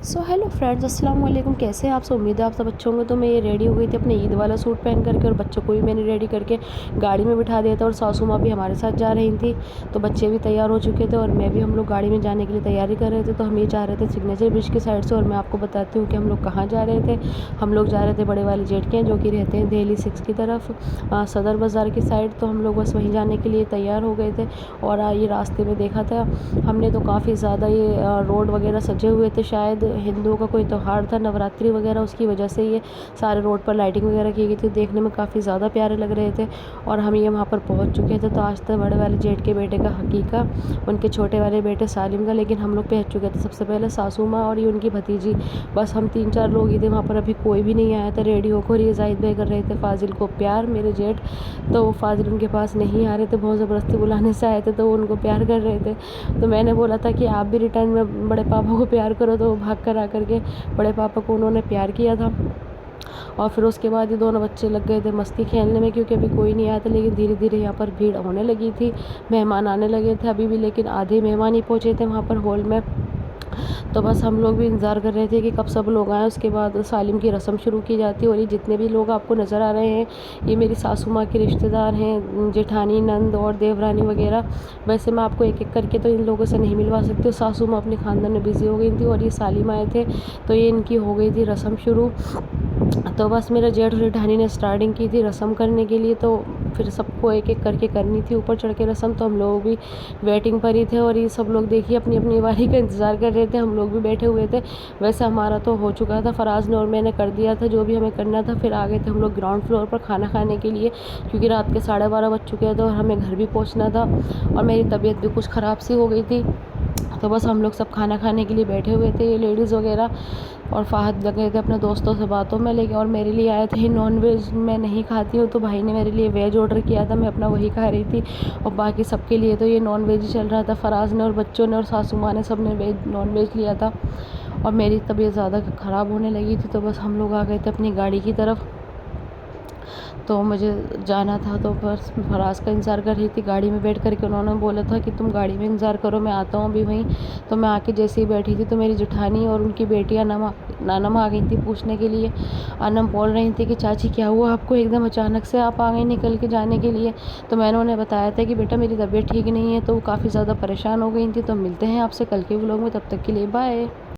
So hello friends, अस्सलाम वालेकुम। कैसे हैं आप सब? उम्मीद है आप सब अच्छे होंगे। तो मैं ये रेडी हो गई थी अपने ईद वाला सूट पहन करके, और बच्चों को भी मैंने रेडी करके गाड़ी में बिठा दिया था, और सासू माँ भी हमारे साथ जा रही थी। तो बच्चे भी तैयार हो चुके थे और मैं भी, हम लोग गाड़ी में जाने के लिए तैयारी कर रहे थे। तो हम ये जा रहे थे सिग्नेचर ब्रिज की साइड से, और मैं आपको बताती हूँ कि हम लोग कहाँ जा रहे थे। हम लोग जा रहे थे बड़े वाले जेठ के, जो कि रहते हैं दिल्ली 6 की तरफ, सदर बाज़ार की साइड। तो हम लोग बस वहीं जाने के लिए तैयार हो गए थे। और ये रास्ते में देखा था हमने, तो काफ़ी ज़्यादा ये रोड वगैरह सजे हुए थे। शायद हिंदुओं का कोई त्यौहार था, नवरात्रि वगैरह, उसकी वजह से ये सारे रोड पर लाइटिंग वगैरह की गई थी। देखने में काफ़ी ज़्यादा प्यारे लग रहे थे। और हम ये वहाँ पर पहुँच चुके थे। तो आज तक बड़े वाले जेठ के बेटे का हकीका, उनके छोटे वाले बेटे सालिम का, लेकिन हम लोग पहुँच चुके थे सबसे पहले सासू माँ और ये उनकी भतीजी। बस हम 3-4 लोग ही थे वहाँ पर। अभी कोई भी नहीं आया था रेडी होकर। ये जाहिद भाई कर रहे थे फाजिल को प्यार, मेरे जेठ। तो फाजिल उनके पास नहीं आ रहे थे, बहुत ज़बरदस्ती बुलाने से आए थे, तो वो उनको प्यार कर रहे थे। तो मैंने बोला था कि आप भी रिटर्न में बड़े पापा को प्यार करो, तो वो भाग कर आकर के बड़े पापा को उन्होंने प्यार किया था। और फिर उसके बाद ये दोनों बच्चे लग गए थे मस्ती खेलने में, क्योंकि अभी कोई नहीं आया था। लेकिन धीरे धीरे यहाँ पर भीड़ होने लगी थी, मेहमान आने लगे थे अभी भी, लेकिन आधे मेहमान ही पहुँचे थे वहाँ पर हॉल में। तो बस हम लोग भी इंतज़ार कर रहे थे कि कब सब लोग आएँ। उसके बाद सालिम की रस्म शुरू की जाती है। और ये जितने भी लोग आपको नज़र आ रहे हैं, ये मेरी सासू माँ के रिश्तेदार हैं, जेठानी, नंद और देवरानी वगैरह। वैसे मैं आपको एक एक करके तो इन लोगों से नहीं मिलवा सकती हूँ। सासू माँ अपने खानदान में बिज़ी हो गई थी, और ये सालिम आए थे, तो ये इनकी हो गई थी रस्म शुरू। तो बस मेरा जेठ और जेठानी ने स्टार्टिंग की थी रस्म करने के लिए। तो फिर सबको एक एक करके करनी थी ऊपर चढ़ के रस्म। तो हम लोग भी वेटिंग पर ही थे, और ये सब लोग देखिए अपनी अपनी बारी का इंतज़ार कर रहे थे। हम लोग भी बैठे हुए थे। वैसे हमारा तो हो चुका था, फराज ने और मैंने कर दिया था जो भी हमें करना था। फिर आ गए थे हम लोग ग्राउंड फ्लोर पर खाना खाने के लिए, क्योंकि रात के 12:30 बज चुके थे और हमें घर भी पहुँचना था। और मेरी तबीयत भी कुछ ख़राब सी हो गई थी। तो बस हम लोग सब खाना खाने के लिए बैठे हुए थे, ये लेडीज़ वगैरह। और फ़ाहद लगे थे अपने दोस्तों से बातों में, लेके और मेरे लिए आए थे नॉन वेज। मैं नहीं खाती हूँ, तो भाई ने मेरे लिए वेज ऑर्डर किया था, मैं अपना वही खा रही थी। और बाकी सबके लिए तो ये नॉन वेज ही चल रहा था। फराज ने और बच्चों ने और सासू माँ ने, सब ने वेज नॉन वेज लिया था। और मेरी तबीयत ज़्यादा ख़राब होने लगी थी। तो बस हम लोग आ गए थे अपनी गाड़ी की तरफ। तो मुझे जाना था, तो बस फराज का इंतज़ार कर रही थी गाड़ी में बैठ कर के। उन्होंने बोला था कि तुम गाड़ी में इंतज़ार करो, मैं आता हूँ अभी वहीं। तो मैं आके जैसे ही बैठी थी, तो मेरी जेठानी और उनकी बेटी नानम आ गई थी पूछने के लिए। अनम बोल रही थी कि चाची क्या हुआ आपको, एकदम अचानक से आप आ गई निकल के जाने के लिए। तो मैंने उन्हें बताया था कि बेटा मेरी तबीयत ठीक नहीं है। तो वो काफ़ी ज़्यादा परेशान हो गई थी। तो मिलते हैं आपसे कल के व्लॉग में, तब तक के लिए बाय।